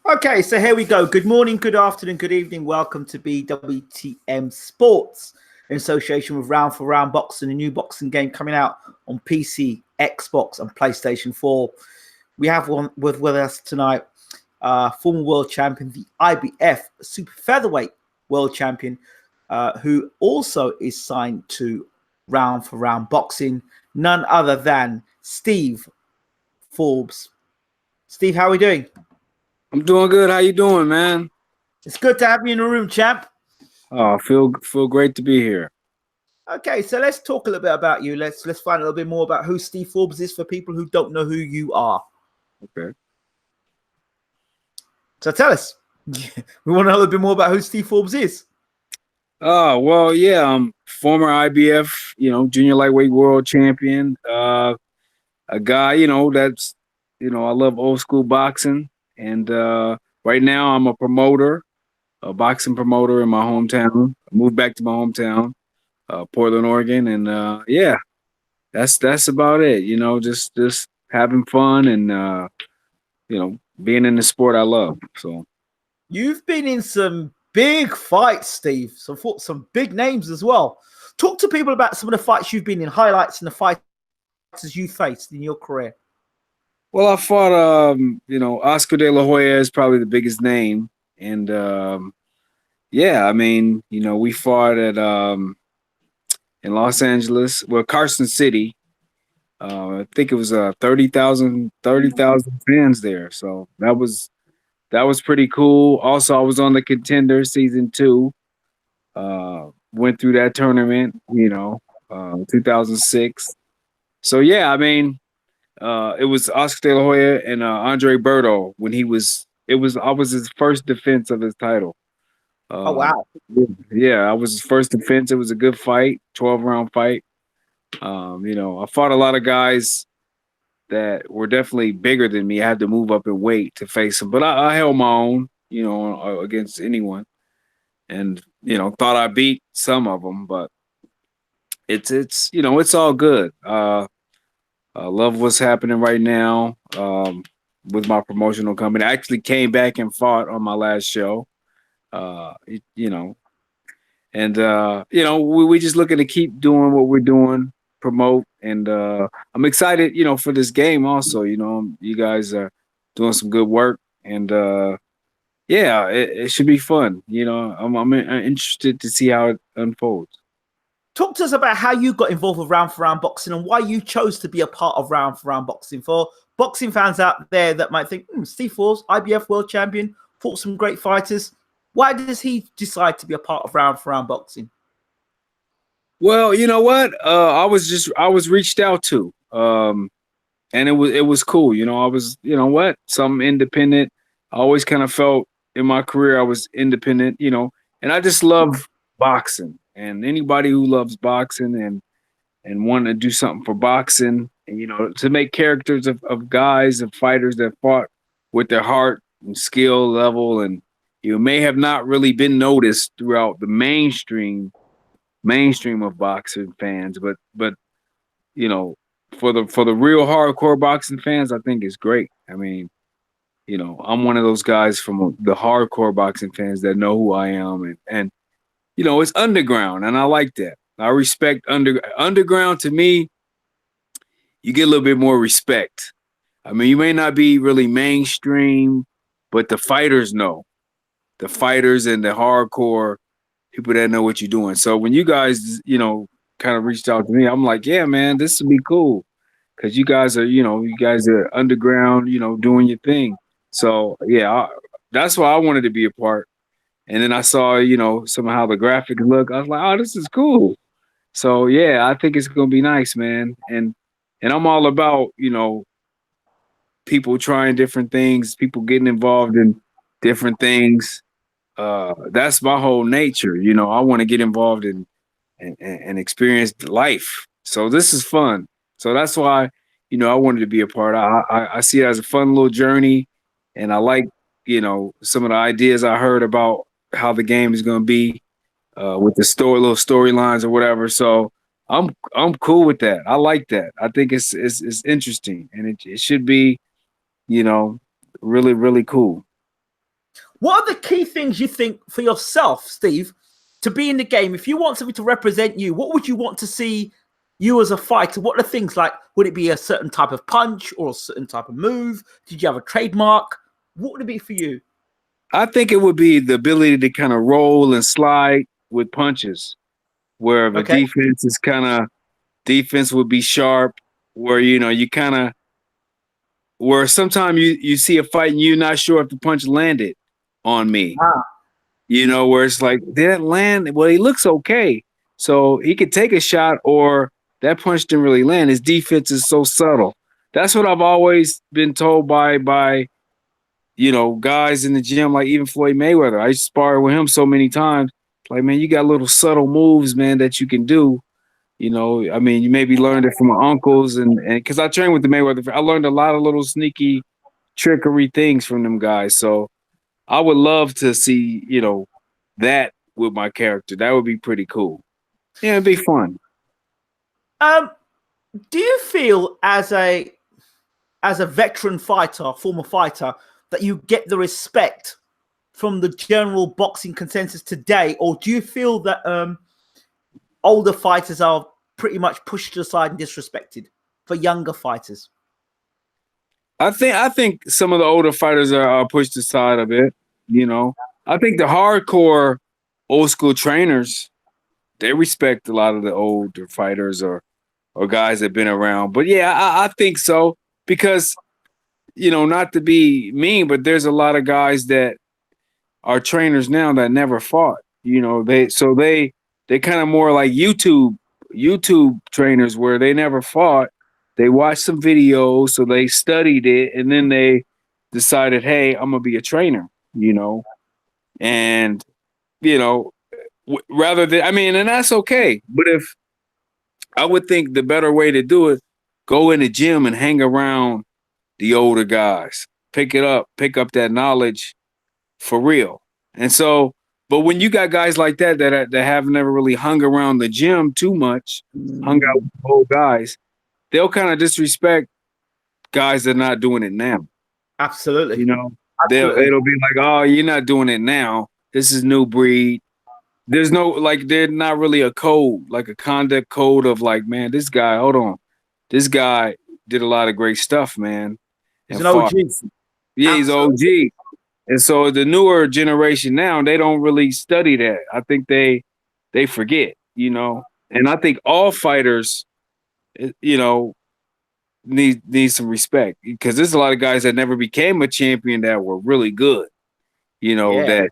Okay, so here we go. Good morning, good afternoon, good evening. Welcome to BWTM Sports in association with Round for Round Boxing, a new boxing game coming out on PC, Xbox, and PlayStation 4. We have one with us tonight, former world champion, the IBF super featherweight world champion, who also is signed to Round for Round Boxing, none other than Steve Forbes. Steve, how are we doing? I'm doing good. How you doing, man? It's good to have you in the room, champ. Oh, feel great to be here. Okay, so let's talk a little bit about you. Let's find a little bit more about who Steve Forbes is for people who don't know who you are. Okay. So tell us. We want to know a little bit more about who Steve Forbes is. Oh, well, yeah, I'm former IBF, junior lightweight world champion. A guy, that's, I love old school boxing. And right now I'm a promoter, a boxing promoter in my hometown. I moved back to my hometown, Portland, Oregon. And yeah, that's about it. Just having fun and being in the sport I love. So You've been in some big fights, Steve. Some big names as well. Talk to people about some of the fights you've been in, highlights and the fighters you faced in your career. Well, I fought, Oscar De La Hoya is probably the biggest name. And yeah, I mean, we fought at in Los Angeles, well, Carson City. I think it was 30,000 fans there. So that was pretty cool. Also, I was on the Contender season 2. Went through that tournament, 2006. So yeah, I mean, it was Oscar De La Hoya and Andre Berto when I was his first defense of his title. Oh, wow. Yeah, I was his first defense. It was a good fight, 12-round fight. I fought a lot of guys that were definitely bigger than me. I had to move up in weight to face them, but I held my own, against anyone, and thought I beat some of them, but it's all good. I love what's happening right now with my promotional company. I actually came back and fought on my last show, and we just looking to keep doing what we're doing, promote, and I'm excited, for this game also. You guys are doing some good work, and yeah, it should be fun. I'm interested to see how it unfolds. Talk to us about how you got involved with Round for Round Boxing and why you chose to be a part of Round for Round Boxing. For boxing fans out there that might think, Steve Forbes, IBF world champion, fought some great fighters. Why does he decide to be a part of Round for Round Boxing? Well, you know what? I was reached out to, and it was cool. I was, something independent. I always kind of felt in my career I was independent, and I just love boxing. And anybody who loves boxing and want to do something for boxing, and to make characters of guys and fighters that fought with their heart and skill level, and may have not really been noticed throughout the mainstream of boxing fans, but for the real hardcore boxing fans, I think it's great. I mean, I'm one of those guys from the hardcore boxing fans that know who I am, and it's underground, and I like that. I respect underground. To me, you get a little bit more respect. I mean, you may not be really mainstream, but the fighters know. The fighters and the hardcore people that know what you're doing. So when you guys, kind of reached out to me, I'm like, yeah, man, this would be cool. Cause you guys are underground, doing your thing. So yeah, that's why I wanted to be a part. And then I saw, somehow the graphics look. I was like, oh, this is cool. So yeah, I think it's gonna be nice, man. And I'm all about, people trying different things, people getting involved in different things. That's my whole nature. I want to get involved in and experience life. So this is fun. So that's why, I wanted to be a part. I see it as a fun little journey, and I like, some of the ideas I heard about how the game is going to be with the little storylines or whatever. So I'm cool with that. I like that. I think it's interesting, and it should be, you know, really really cool. What are the key things you think for yourself, Steve, to be in the game? If you want something to represent you, what would you want to see you as a fighter? What are the things like? Would it be a certain type of punch or a certain type of move? Did you have a trademark? What would it be for you? I think it would be the ability to kind of roll and slide with punches, where the Okay. defense would be sharp, where you kind of where sometimes you see a fight and you're not sure if the punch landed on me. Ah, Where it's like, did it land? Well, he looks okay. So he could take a shot, or that punch didn't really land. His defense is so subtle. That's what I've always been told by guys in the gym, like even Floyd Mayweather. I sparred with him so many times. Like, man, you got little subtle moves, man, that you can do. I mean, you maybe learned it from my uncles, and because I trained with the Mayweather, I learned a lot of little sneaky trickery things from them guys. So I would love to see, that with my character. That would be pretty cool. Yeah, it'd be fun. um, do you feel as a veteran fighter, former fighter, that you get the respect from the general boxing consensus today, or do you feel that older fighters are pretty much pushed aside and disrespected for younger fighters? I think some of the older fighters are pushed aside a bit. I think the hardcore old school trainers, they respect a lot of the older fighters or guys that have been around. But yeah, I think so because not to be mean, but there's a lot of guys that are trainers now that never fought. They kind of more like YouTube trainers where they never fought. They watched some videos, so they studied it, and then they decided, hey, I'm gonna be a trainer. And you know rather than, I mean, and that's okay. But if I would think the better way to do it, go in the gym and hang around the older guys, pick up that knowledge for real. And so, but when you got guys like that have never really hung around the gym too much, hung out with old guys, they'll kind of disrespect guys that are not doing it now. Absolutely. They'll it'll be like, oh, you're not doing it now. This is new breed. There's no, like, there's not really a code, like a conduct code of like, man, this guy, hold on, this guy did a lot of great stuff, man. He's And an OG. yeah, he's OG. And so the newer generation now, they don't really study that. I think they forget, And I think all fighters, need some respect because there's a lot of guys that never became a champion that were really good. That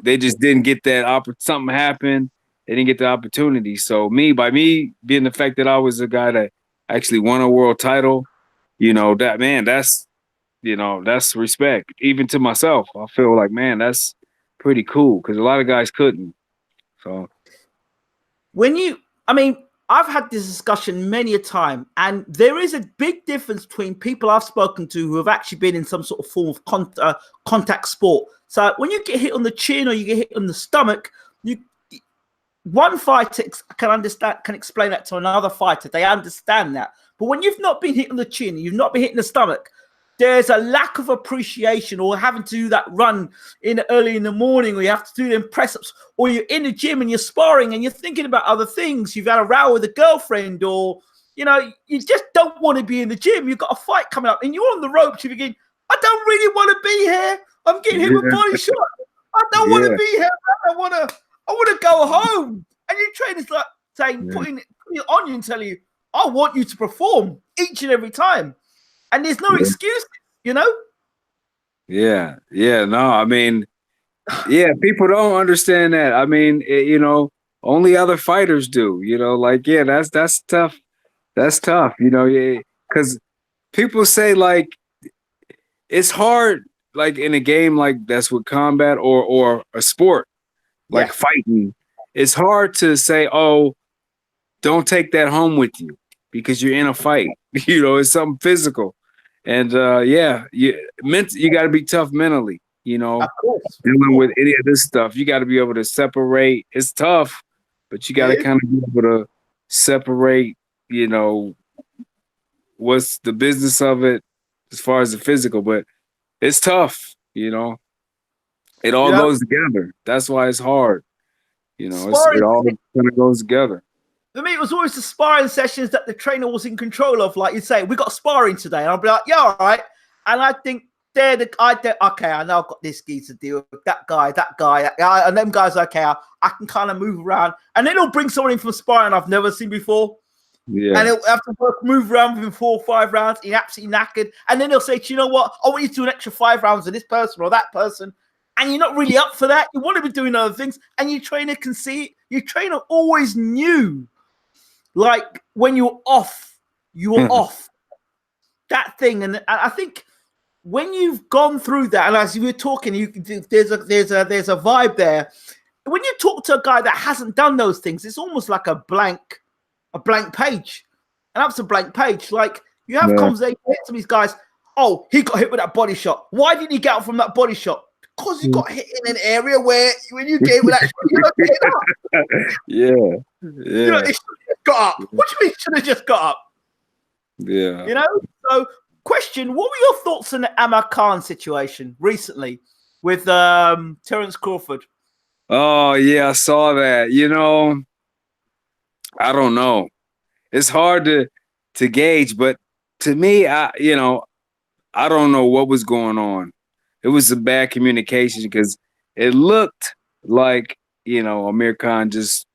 they just didn't get that something happened. They didn't get the opportunity. So by me being the fact that I was a guy that actually won a world title, that, man, that's respect. Even to myself, I feel like, man, that's pretty cool because a lot of guys couldn't. So I've had this discussion many a time, and there is a big difference between people I've spoken to who have actually been in some sort of form of contact sport. So when you get hit on the chin or you get hit on the stomach, one fighter can explain that to another fighter. They understand that. But when you've not been hit on the chin, you've not been hit in the stomach, there's a lack of appreciation, or having to do that run early in the morning, or you have to do them press-ups, or you're in the gym and you're sparring and you're thinking about other things. You've had a row with a girlfriend, or, you just don't want to be in the gym. You've got a fight coming up and you're on the ropes. You're thinking, I don't really want to be here. I'm getting hit with body shot. I don't want to be here. I want to go home. And your trainer's like saying, putting it on you and telling you, I want you to perform each and every time. And there's no excuse, Yeah. No, I mean, yeah, people don't understand that. I mean, only other fighters do, like, yeah, that's tough. That's tough, because people say, like, it's hard, like in a game like that's with combat or a sport like fighting. It's hard to say, oh, don't take that home with you because you're in a fight. It's something physical. And you got to be tough mentally, Of course. dealing with any of this stuff. You got to be able to separate. It's tough, but you got to It is. kind of be able to separate, what's the business of it as far as the physical. But it's tough, It all goes together. That's why it's hard. It Sparring. all kind of goes together. For me, it was always the sparring sessions that the trainer was in control of. Like you say, we got sparring today. And I'll be like, yeah, all right. And I think okay, I know I've got this geese to deal with, that guy, and them guys, okay, I can kind of move around. And then he'll bring someone in from sparring I've never seen before. Yeah. And he'll have to move around within 4 or 5 rounds. He's absolutely knackered. And then he'll say, do you know what? I want you to do an extra 5 rounds with this person or that person. And you're not really up for that. You want to be doing other things. And your trainer can see it. Your trainer always knew, like, when you're off, you were off. That thing. And I think when you've gone through that, and as you were talking, there's a vibe there. When you talk to a guy that hasn't done those things, it's almost like a blank page. And that's a blank page. Like, you have conversations with some of these guys. Oh, he got hit with that body shot. Why didn't he get out from that body shot? Because you got hit in an area where when you get with that shot, you don't get up. Yeah. You know, it should have got up. What do you mean it should have just got up? Yeah. So question, what were your thoughts on the Amar Khan situation recently with Terence Crawford? Oh, yeah, I saw that. I don't know. It's hard to gauge, but to me, I don't know what was going on. It was a bad communication because it looked like, Amir Khan just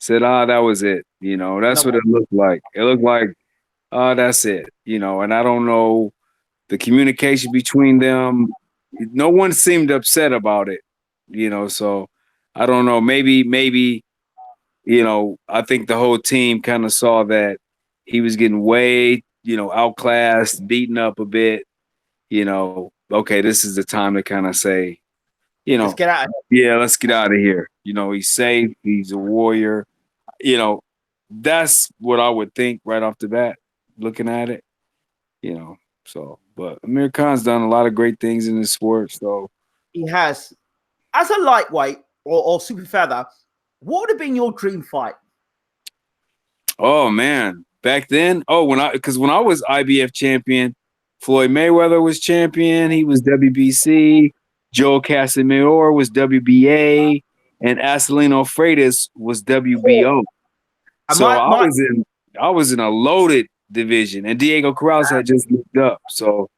said, that was it. That's what it looked like. It looked like, that's it. And I don't know the communication between them. No one seemed upset about it, so I don't know. Maybe, I think the whole team kind of saw that he was getting way, outclassed, beaten up a bit, okay, this is the time to kind of say, let's get out of here. Yeah, let's get out of here. He's safe. He's a warrior. That's what I would think right off the bat, looking at it, so, but Amir Khan's done a lot of great things in the sport. So he has. As a lightweight or super feather, what would have been your dream fight? Oh man, back then, when I was IBF champion, Floyd Mayweather was champion. He was WBC. Joe Casamayor was WBA, and Acelino Freitas was WBO. So I was in a loaded division, and Diego Corrales had just moved up. So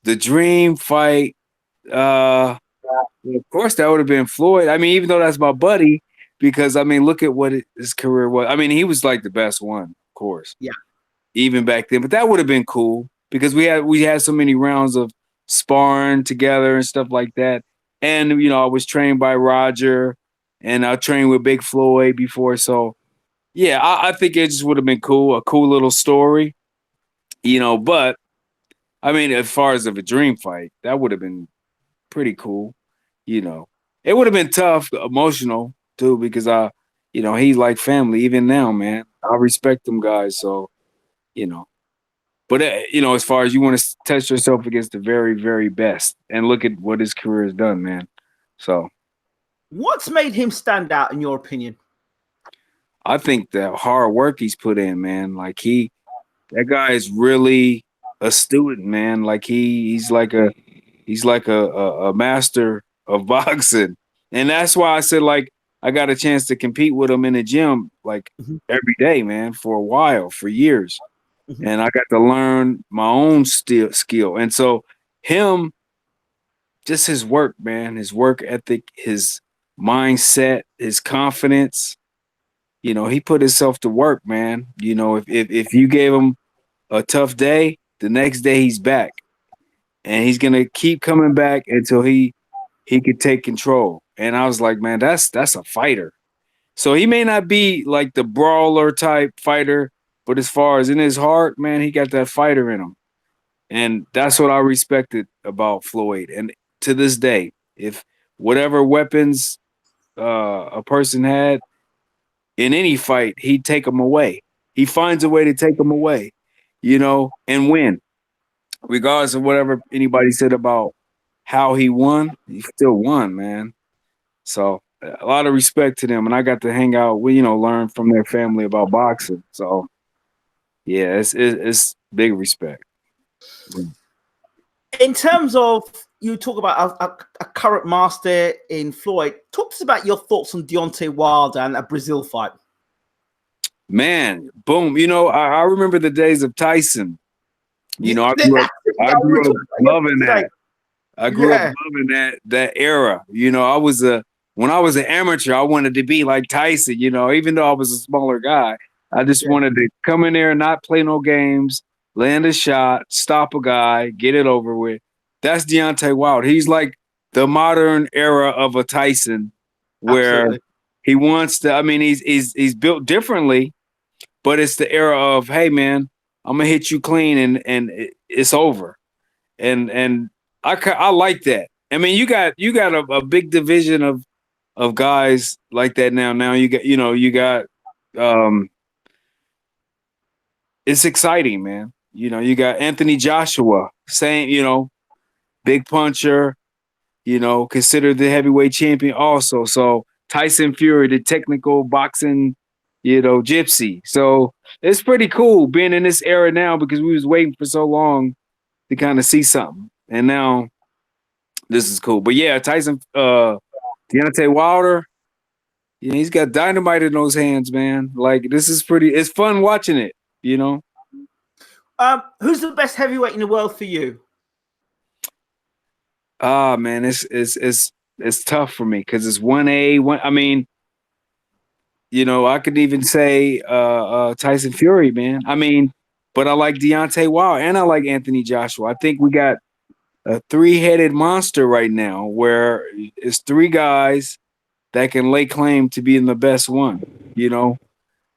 the dream fight, of course, that would have been Floyd. I mean, even though that's my buddy, because I mean, look at what his career was. I mean, he was like the best one, of course. Yeah. Even back then, but that would have been cool because we had so many rounds of sparring together and stuff like that. And I was trained by Roger, and I trained with Big Floyd before. So yeah, I think it just would have been cool, a cool little story, But I mean, as far as of a dream fight, that would have been pretty cool, It would have been tough, emotional too, because he's like family even now, man. I respect them guys, so But as far as you want to test yourself against the very, very best, and look at what his career has done, man. So, what's made him stand out in your opinion? I think the hard work he's put in, man. Like that guy is really a student, man. Like he's like a master of boxing, and that's why I said like I got a chance to compete with him in the gym like every day, man, for a while, for years. And I got to learn my own skill. And so him, just his work, man, his work ethic, his mindset, his confidence, he put himself to work, man. If you gave him a tough day, the next day he's back. And he's going to keep coming back until he could take control. And I was like, man, that's a fighter. So he may not be like the brawler type fighter, but as far as in his heart, man, he got that fighter in him. And that's what I respected about Floyd. And to this day, if whatever weapons a person had, in any fight, he'd take them away. He finds a way to take them away, and win. Regardless of whatever anybody said about how he won, he still won, man. So a lot of respect to them, and I got to hang out with, learn from their family about boxing. So yeah, it's big respect. In terms of, you talk about a current master in Floyd, talk to us about your thoughts on Deontay Wilder and a Brazil fight. Man, boom. I remember the days of Tyson. I grew up loving that. I grew up loving that era. When I was an amateur, I wanted to be like Tyson, even though I was a smaller guy. I just wanted to come in there and not play no games, land a shot, stop a guy, get it over with. That's Deontay Wilder. He's like the modern era of a Tyson, where he wants to. I mean, he's built differently, but it's the era of, hey man, I'm gonna hit you clean and it's over. And I like that. I mean, you got a big division of guys like that now. Now you got it's exciting, man. You got Anthony Joshua, same, big puncher, considered the heavyweight champion also. So Tyson Fury, the technical boxing, gypsy. So it's pretty cool being in this era now, because we was waiting for so long to kind of see something. And now this is cool. But yeah, Tyson, Deontay Wilder, he's got dynamite in those hands, man. Like, it's fun watching it, Who's the best heavyweight in the world for you? Man, it's tough for me because it's 1A. I mean, I could even say Tyson Fury, man. I mean, but I like Deontay Wilder and I like Anthony Joshua. I think we got a three-headed monster right now, where it's three guys that can lay claim to being the best one.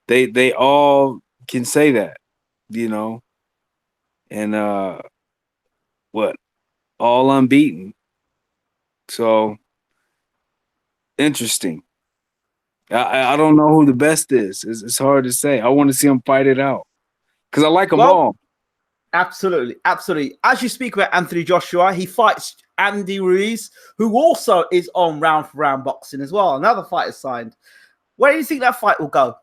They all can say that, and all unbeaten. So interesting. I don't know who the best is. It's hard to say. I want to see them fight it out because I like them all. Absolutely. As you speak about Anthony Joshua, he fights Andy Ruiz, who also is on Round for Round Boxing as well. Another fight is signed. Where do you think that fight will go?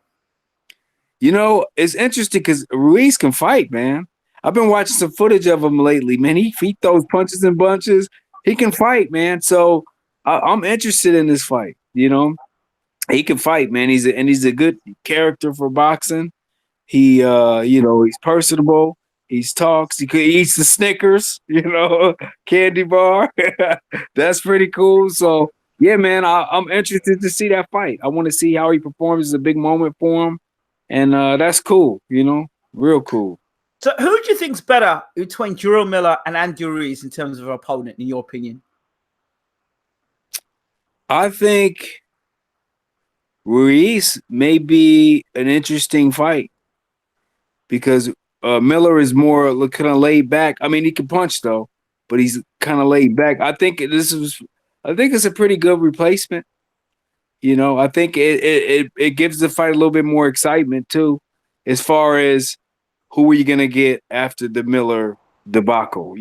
It's interesting because Ruiz can fight, man. I've been watching some footage of him lately, man. He throws punches and bunches. He can fight, man. So I'm interested in this fight. He can fight, man. He's a good character for boxing. He, he's personable. He talks. He eats the Snickers, candy bar. That's pretty cool. So yeah, man, I'm interested to see that fight. I want to see how he performs. It's a big moment for him, and that's cool. Real cool. So who do you think's better between Jarrell Miller and Andy Ruiz in terms of opponent, in your opinion? I think Ruiz may be an interesting fight because Miller is more kind of laid back. I mean, he can punch though, but he's kind of laid back. I think it's a pretty good replacement. I think it gives the fight a little bit more excitement too, as far as who are you gonna get after the Miller debacle.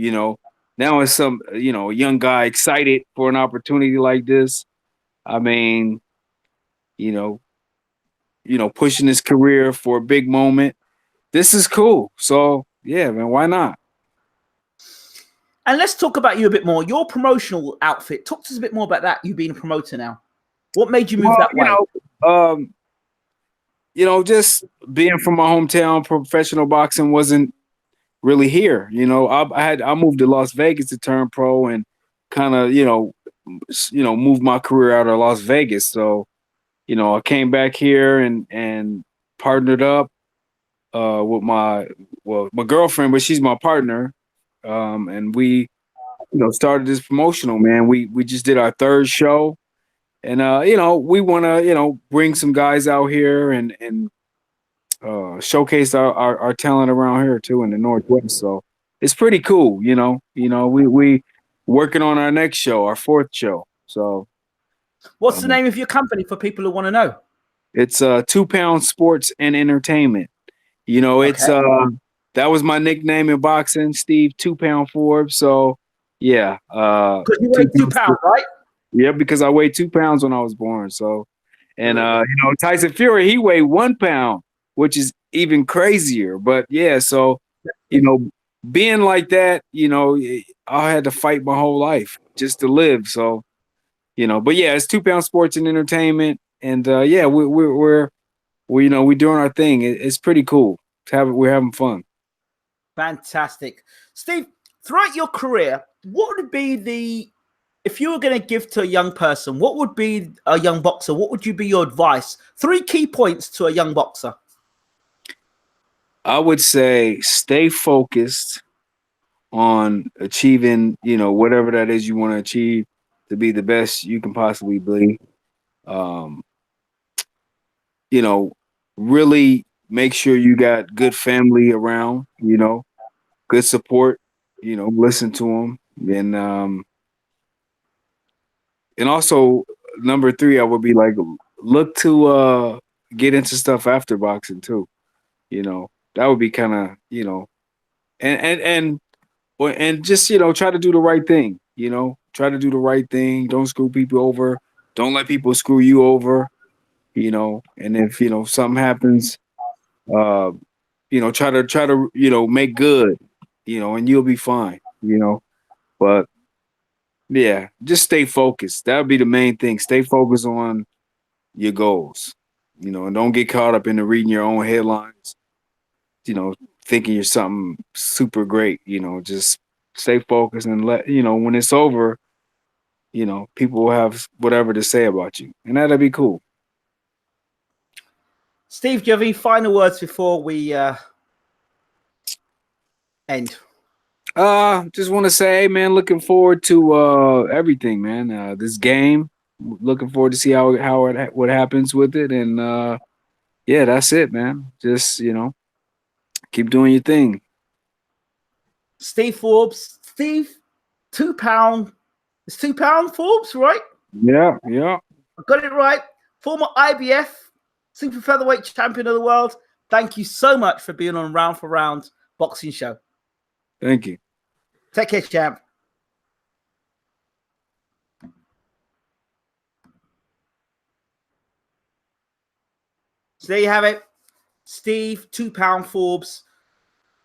Now it's some young guy excited for an opportunity like this. I mean, pushing his career for a big moment. This is cool. So yeah, man, why not? And let's talk about you a bit more. Your promotional outfit. Talk to us a bit more about that. You being a promoter now. What made you move that way? Just being from my hometown, professional boxing wasn't really here. I moved to Las Vegas to turn pro and kind of, move my career out of Las Vegas. So, I came back here and partnered up with my girlfriend, but she's my partner. And we, started this promotional, man. We just did our third show, and we want to, bring some guys out here and showcase our talent around here too in the Northwest. So it's pretty cool, we working on our next show, our fourth show. So what's the name of your company for people who want to know? It's 2 Pound Sports and Entertainment. You know, it's Okay. that was my nickname in boxing, Steve 2 Pound Forbes. So yeah, Because you weigh two two pounds. pounds, right? Yeah, because I weighed 2 pounds when I was born. So, and Absolutely. you know, Tyson Fury, he weighed 1 pound, which is even crazier. But yeah, so you know, being like that, you know, I had to fight my whole life just to live. So, you know, but yeah, it's 2 Pound Sports and Entertainment, and yeah, we you know, we're doing our thing. It's pretty cool. We're having fun. Fantastic. Steve, throughout your career, what would be if you were going to give to a young person, what would be a young boxer? What would you be your advice? 3 key points to a young boxer. I would say stay focused on achieving, you know, whatever that is you want to achieve to be the best you can possibly be. Um, you know, really make sure you got good family around, you know, good support, you know, listen to them. And also number 3, I would be like, look to get into stuff after boxing too. You know, that would be kind of, you know, and just, you know, try to do the right thing, you know, try to do the right thing. Don't screw people over. Don't let people screw you over, you know, and if, you know, something happens, uh, you know, try to, you know, make good, you know, and you'll be fine, you know, but yeah, just stay focused. That would be the main thing. Stay focused on your goals, you know, and don't get caught up in the reading your own headlines, you know, thinking you're something super great, you know, just stay focused and let, you know, when it's over, you know, people will have whatever to say about you. And that'll be cool. Steve, do you have any final words before we end? Just want to say, hey, man, looking forward to everything, man. This game, looking forward to see what happens with it, and yeah, that's it, man. Just, you know, keep doing your thing. Steve Forbes. Steve, 2 pound. It's 2 pound Forbes, right? Yeah, yeah. I got it right. Former IBF super featherweight champion of the world. Thank you so much for being on Round for Round Boxing Show. Thank you. Take care, champ. So there you have it. Steve, 2 pound Forbes,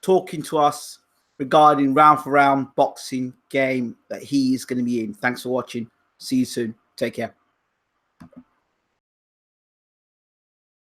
talking to us regarding Round for Round boxing game that he is going to be in. Thanks for watching. See you soon. Take care.